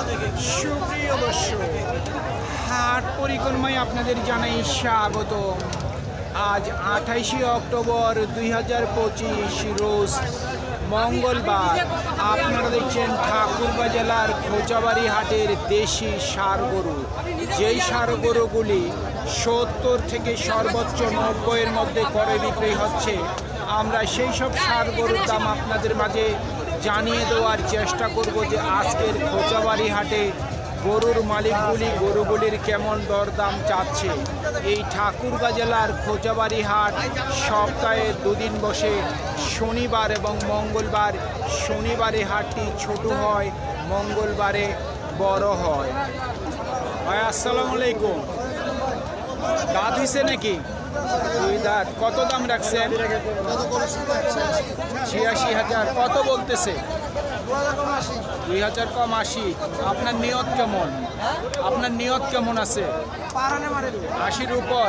সুপ্রিয় দর্শক, হাট পরিক্রমায় আপনাদের জানাই স্বাগত। আজ 28শে অক্টোবর 2025 রোজ মঙ্গলবার। আপনারা দেখছেন ঠাকুরগাঁ জেলার খোঁচাবাড়ি হাটের দেশি ষাঁড় গরু। যেই ষাঁড় গরুগুলি 70 থেকে সর্বোচ্চ 90-এর মধ্যে করে বিক্রি হচ্ছে, আমরা সেই সব ষাঁড় গরুর দাম আপনাদের মাঝে জানিয়ে দেওয়ার চেষ্টা করব যে আজকের খোঁচাবাড়ি হাটে গরুর মালিকগুলি গরুগুলির কেমন দরদাম চাচ্ছে। এই ঠাকুরগাঁ জেলার খোঁচাবাড়ি হাট সপ্তাহে দুদিন বসে, শনিবার এবং মঙ্গলবার। শনিবারে হাটটি ছোট হয়, মঙ্গলবারে বড় হয়। ভাই আসসালামু আলাইকুম। দাঁত হয়েছে নাকি? দুই দাঁত। কত দাম রাখছেন? 86,000। কত বলতেছে? 2,000 কম 80। আপনার নিয়ত কেমন? আপনার নিয়ত কেমন আছে? 80-র উপর,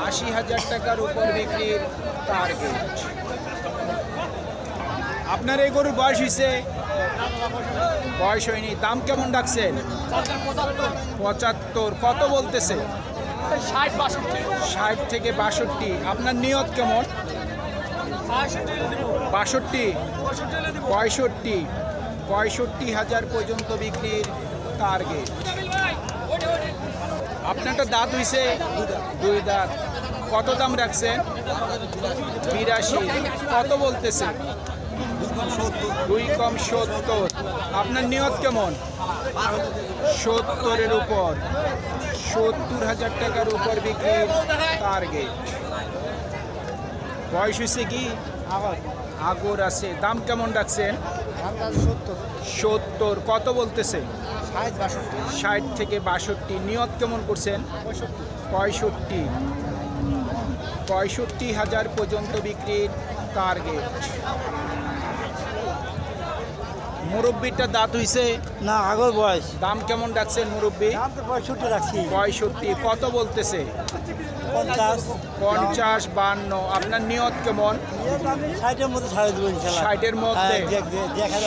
80,000 টাকার উপর বিক্রির টার্গেট। আপনার এই গরুর বয়স হয়েছে? বয়স হয়নি। দাম কেমন রাখছেন? 75। কত বলতেছে? 60 থেকে 62। আপনার নিয়ত কেমন? 62, 65, 65,000 পর্যন্ত বিক্রির টার্গেট। আপনারটা দাঁত হয়েছে? দুই দাঁত। কত দাম রাখছেন? 82। কত বলতেছে? 2 কম 70। আপনার নিয়ত কেমন? 70-এর উপর, 70,000 টাকার উপর বিক্রির টার্গেট। বয়স হয়েছে কি? আগর আছে। দাম কেমন রাখছেন? 70। কত বলতেছে? 60 থেকে 62। নিয়ত কেমন করছেন? 65, 65,000 পর্যন্ত বিক্রির টার্গেট। মুরব্বিটা দাঁত হইছে না, আগর বয়স। দাম কেমন রাখছেন মুরব্বি? 65 রাখছি। 65। কত বলতেছে? 50, 50, 52। আপনার নিয়ত কেমন? 60-এর মধ্যে ছাড়ে দেবো ইনশাআল্লাহ। 60-এর মধ্যে,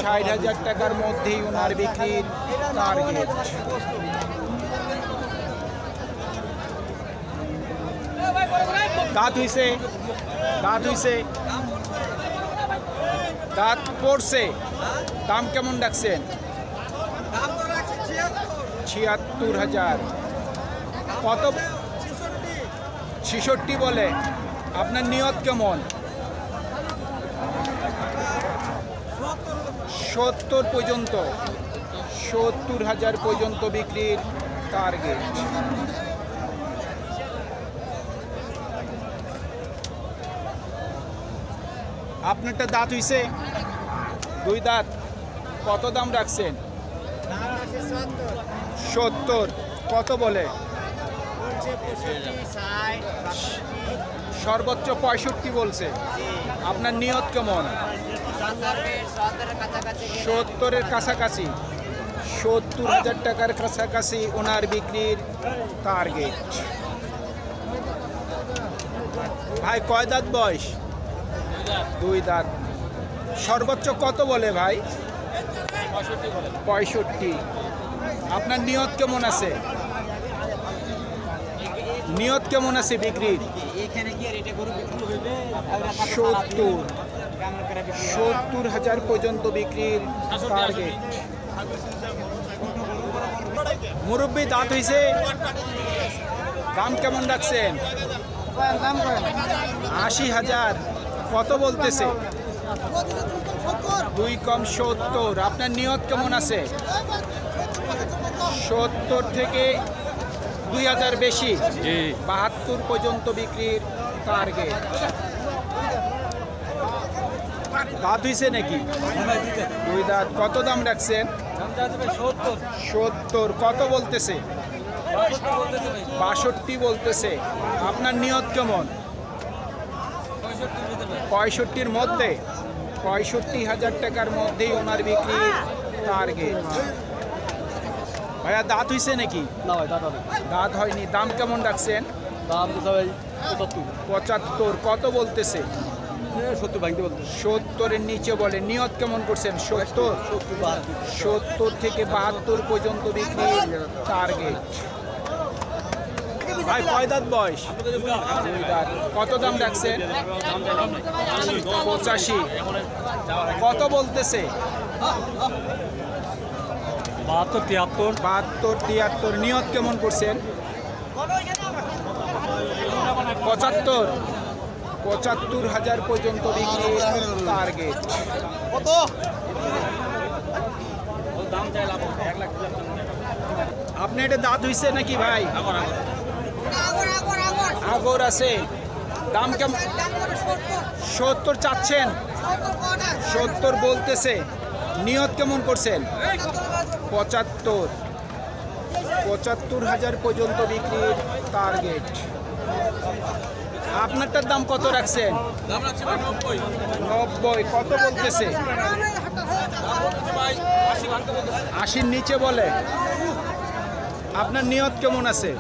60,000 টাকার মধ্যেই ওনার বিক্রির টার্গেট। দাঁত হইছে? দাঁত হইছে? দাঁত পড়ছে। দাম কেমন রাখছেন? 76,000। কত? 66 বলে। আপনার নিয়ত কেমন? 70 পর্যন্ত, 70,000 পর্যন্ত বিক্রির টার্গেট। আপনারটা দাঁত হইছে? দুই দাঁত। কত দাম রাখছেন? 70। কত বলে? সর্বোচ্চ 65 বলছে। আপনার নিয়ত কেমন? 70-এর কাছাকাছি, 70,000 টাকার কাছাকাছি ওনার বিক্রির টার্গেট। ভাই কয় দাঁত বয়স? দুই দাঁত। সর্বোচ্চ কত বলে ভাই? 65। আপনার নিয়ত কেমন আছে? নিয়ত কেমন আছে বিক্রির? 70, 70,000 পর্যন্ত বিক্রির টার্গেট। মুরব্বি দাঁত হয়েছে? দাম কেমন রাখছেন? 80,000। কত বলতেছে? 2 কম 70। আপনার নিয়ত কেমন আছে? 70 থেকে 2,000 বেশি, 72 পর্যন্ত বিক্রির টার্গেট। দাঁত হয়েছে নাকি? দুই দাঁত। কত দাম রাখছেন? 70। কত বলতেছে? 62 বলতেছে। আপনার নিয়ত কেমন? 65-র মধ্যে, 65,000 টাকার মধ্যেই ওনার বিক্রি টার্গেট। ভাইয়া দাঁত হয়েছে নাকি? না ভাই, দাঁত হয়নি। দাম কেমন রাখছেন? দাম তো সবাই 75। 75। কত বলতেছে? 70-এর নিচে বলে। নিয়ত কেমন করছেন? 70 থেকে 72 পর্যন্ত বিক্রি টার্গেট। ভাই কয় দাঁত বয়স? 2 দাঁত। কত দাম রাখছেন? 85। কত বলতেছে? 72-73। নিয়ত কেমন করছেন? 75,000 পর্যন্ত বিক্রি টার্গেট। আপনি এটা দাঁত হইছে নাকি ভাই? আগর আছে। দাম কেমন? 70 চাচ্ছেন? 70 বলতেছে। নিয়ত কেমন করছেন? 75,000 পর্যন্ত বিক্রির টার্গেট। আপনারটার দাম কত রাখছেন? 90। কত বলতেছে? 80-র নিচে বলে। আপনার নিয়ত কেমন আছে?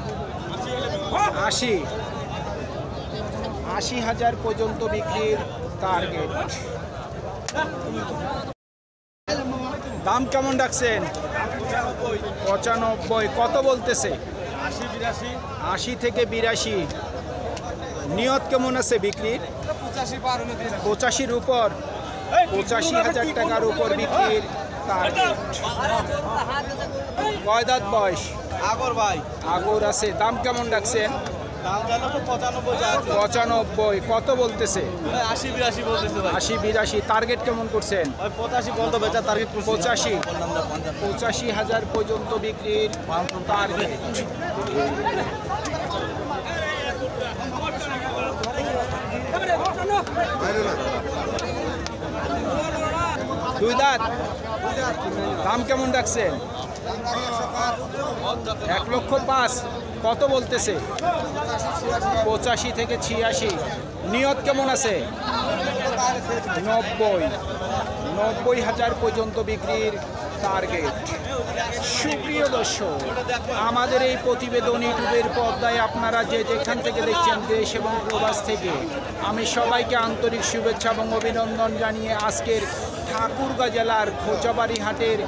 80,000 পর্যন্ত বিক্রির টার্গেট। দাম কেমন রাখছেন? 95। কত বলতেছে? 80 থেকে 82। নিয়ত কেমন আছে বিক্রির? 85-র উপর। 85,000 টাকার উপর বিক্রির টার্গেট। কয় দাঁত বয়স? আগর আছে। দাম কেমন রাখছেন? 95। কত বলতেছে? 80-82। টার্গেট কেমন করছেন? 85,000 পর্যন্ত বিক্রির টার্গেট। দুই দাঁত। দাম কেমন রাখছেন? 1,05,000। কত বলতেছে? 85 থেকে 86। নিয়ত কেমন আছে? 90,000 পর্যন্ত বিক্রির টার্গেট। সুপ্রিয় দর্শক, আমাদের এই প্রতিবেদন ইউটিউবের পর্দায় আপনারা যে যেখান থেকে দেখছেন, দেশ এবং প্রবাস থেকে, আমি সবাইকে আন্তরিক শুভেচ্ছা এবং অভিনন্দন জানিয়ে আজকের ঠাকুরগাঁ জেলার খোঁচাবাড়ি হাটের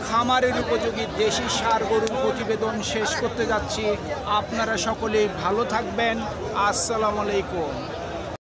খামারের উপযোগী দেশি ষাঁড় গরুর প্রতিবেদন শেষ করতে যাচ্ছি। আপনারা সকলেই ভালো থাকবেন। আসসালামু আলাইকুম।